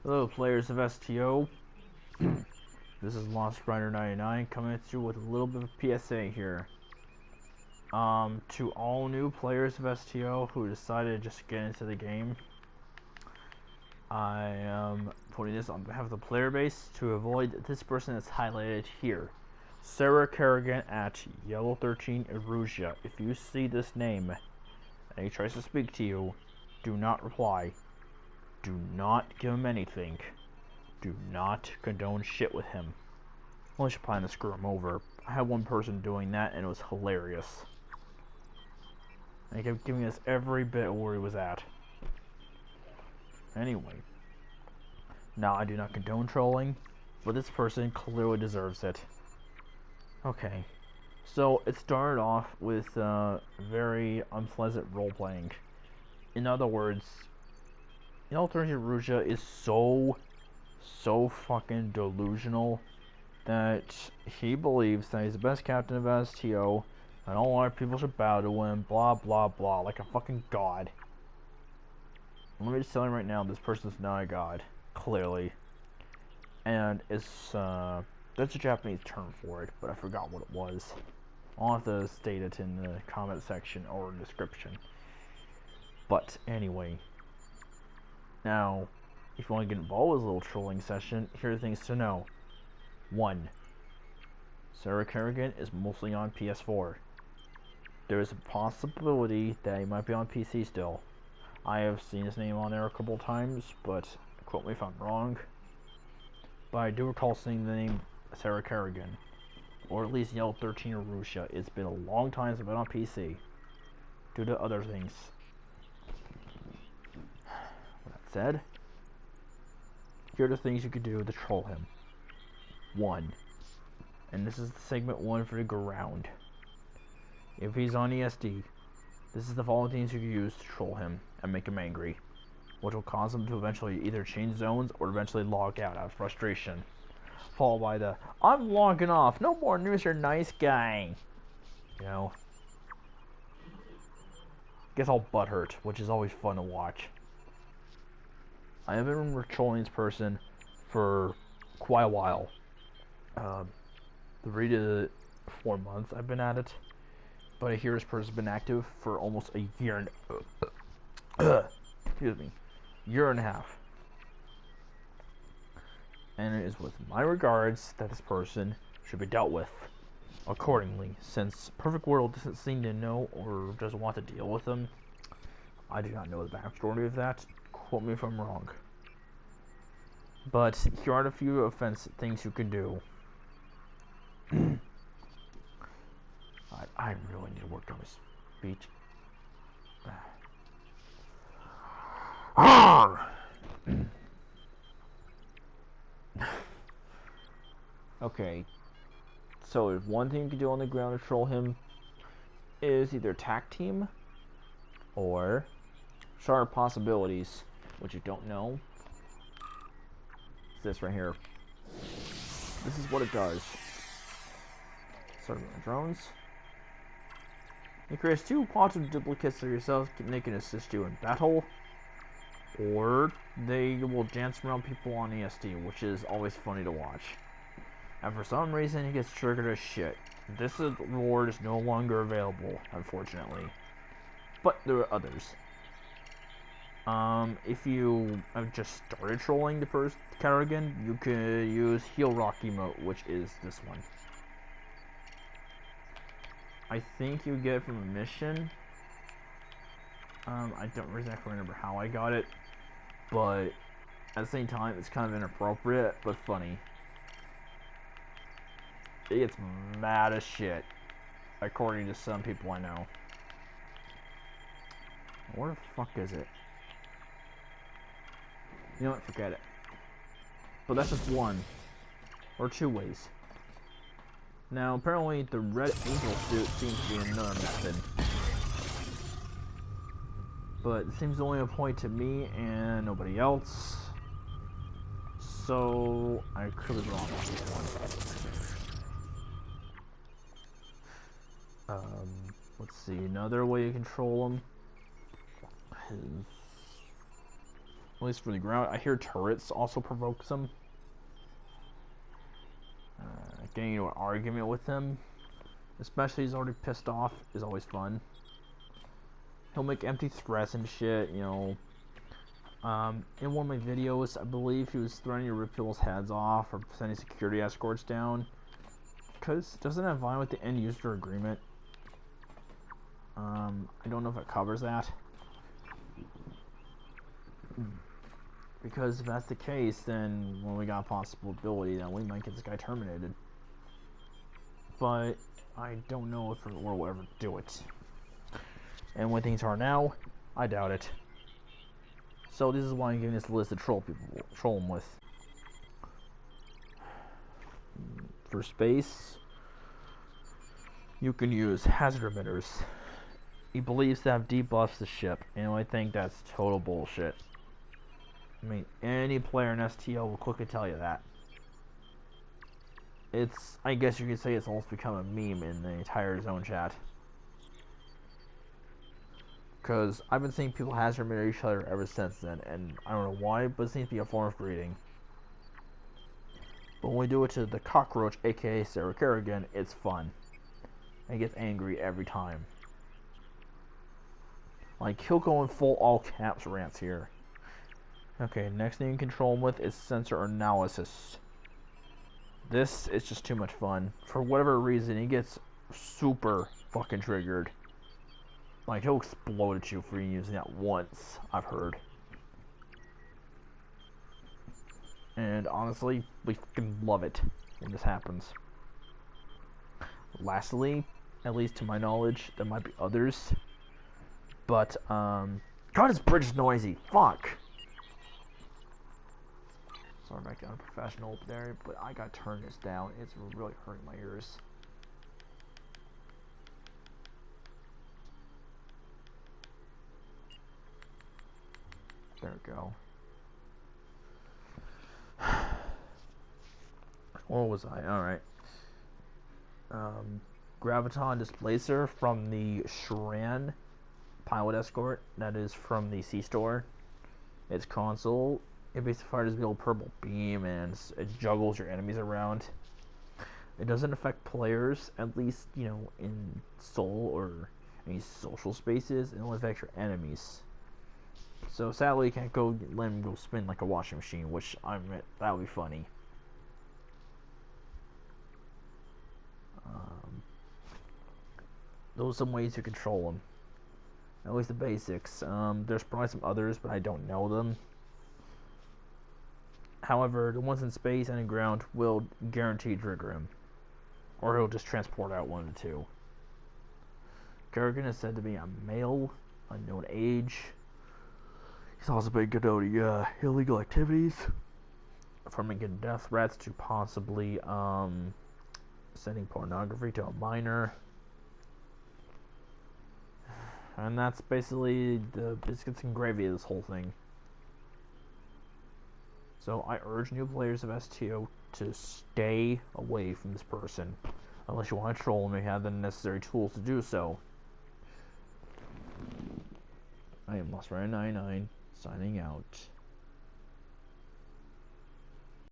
Hello, players of STO. This is Lost Grinder 99 coming at you with a little bit of PSA here. To all new players of STO who decided to just get into the game, I am putting this on behalf of the player base to avoid this person that's highlighted here. Sarah Kerrigan at Yellow 13 Erusia. If you see this name and he tries to speak to you, do not reply. Do not give him anything. Do not condone shit with him. Unless you're planning to screw him over. I had one person doing that and it was hilarious. And he kept giving us every bit of where he was at. Anyway. Now I do not condone trolling, but this person clearly deserves it. Okay. So it started off with very unpleasant role-playing. In other words, Alternative Ruja is so fucking delusional that he believes that he's the best captain of STO and all other people should bow to him, blah blah blah, like a fucking god. Let me just tell you right now, this person's not a god, clearly. And it's that's a Japanese term for it, but I forgot what it was. I'll have to state it in the comment section or description. But anyway, now, if you want to get involved with a little trolling session, here are things to know. 1. Sarah Kerrigan is mostly on PS4. There is a possibility that he might be on PC still. I have seen his name on there a couple times, but quote me if I'm wrong. But I do recall seeing the name Sarah Kerrigan, or at least Yellow 13 or Russia. It's been a long time since I've been on PC, due to other things. With that said, here are the things you could do to troll him. 1. And this is segment 1 for the ground. If he's on ESD, this is the following things you can use to troll him and make him angry, which will cause him to eventually either change zones or eventually log out of frustration. Followed by the, I'm logging off, no more news, you're nice guy. You know? Gets all butthurt, which is always fun to watch. I have been trolling this person for quite a while. 3 to 4 months I've been at it. But I hear this person's been active for almost a year and excuse me, year and a half. And it is with my regards that this person should be dealt with accordingly. Since Perfect World doesn't seem to know or doesn't want to deal with them, I do not know the backstory of that. Quote me if I'm wrong. But here are a few offensive things you can do. I really need to work on my speech. Okay. So if one thing you can do on the ground to troll him is either attack team or sharp possibilities, which you don't know. It's this right here. This is what it does. Start with drones. It creates 2 quantum duplicates of yourself. They can assist you in battle, or they will dance around people on ESD, which is always funny to watch. And for some reason, he gets triggered as shit. This reward is no longer available, unfortunately. But there are others. If you have just started trolling the first Kerrigan, you could use Heal Rock emote, which is this one. I think you get it from a mission. I don't exactly remember how I got it, but at the same time, it's kind of inappropriate, but funny. It gets mad as shit, according to some people I know. Where the fuck is it? You know what, forget it. But that's just one, or 2 ways. Now, apparently, the red angel suit seems to be another method. But it seems to only apply to me and nobody else. So, I could be wrong on this one. Let's see, another way you control them is At least for the ground. I hear turrets also provoke some. Getting into an argument with him, especially he's already pissed off, is always fun. He'll make empty threats and shit, you know. In one of my videos, I believe he was threatening to rip people's heads off or sending security escorts down. Because doesn't that violate the end user agreement? I don't know if it covers that. Because if that's the case, then when we got a possibility that we might get this guy terminated. But I don't know if we'll ever do it. And when things are now, I doubt it. So this is why I'm giving this list to troll them with. For space, you can use hazard emitters. He believes to have debuffs the ship, and I think that's total bullshit. I mean, any player in STO will quickly tell you that. It's, I guess you could say it's almost become a meme in the entire zone chat. Because I've been seeing people hazard emitter each other ever since then, and I don't know why, but it seems to be a form of breeding. But when we do it to the cockroach, aka Sarah Kerrigan, it's fun. And he gets angry every time. Like, he'll go in full all caps rants here. Okay, next thing you can control him with is sensor analysis. This is just too much fun. For whatever reason, he gets super fucking triggered. Like, he'll explode at you for using that once, I've heard. And honestly, we fucking love it when this happens. Lastly, at least to my knowledge, there might be others. But, God, this bridge is noisy. Fuck! Sorry, back down professional there, but I gotta turn this down. It's really hurting my ears. There we go. Where was I? Alright. Graviton Displacer from the Shran Pilot Escort. That is from the C-Store. Its console. It basically fires the little purple beam and it juggles your enemies around. It doesn't affect players, at least, you know, in Soul or any social spaces. It only affects your enemies. So sadly, you can't go let him go spin like a washing machine, which I admit that would be funny. Those are some ways to control them. At least the basics. There's probably some others, but I don't know them. However, the ones in space and in ground will guarantee trigger him. Or he'll just transport out one of the two. Kerrigan is said to be a male, unknown age. He's also been condoning illegal activities. From making death threats to possibly sending pornography to a minor. And that's basically the biscuits and gravy of this whole thing. So I urge new players of STO to stay away from this person. Unless you want to troll him and have the necessary tools to do so. I am Lost Rider 99, signing out.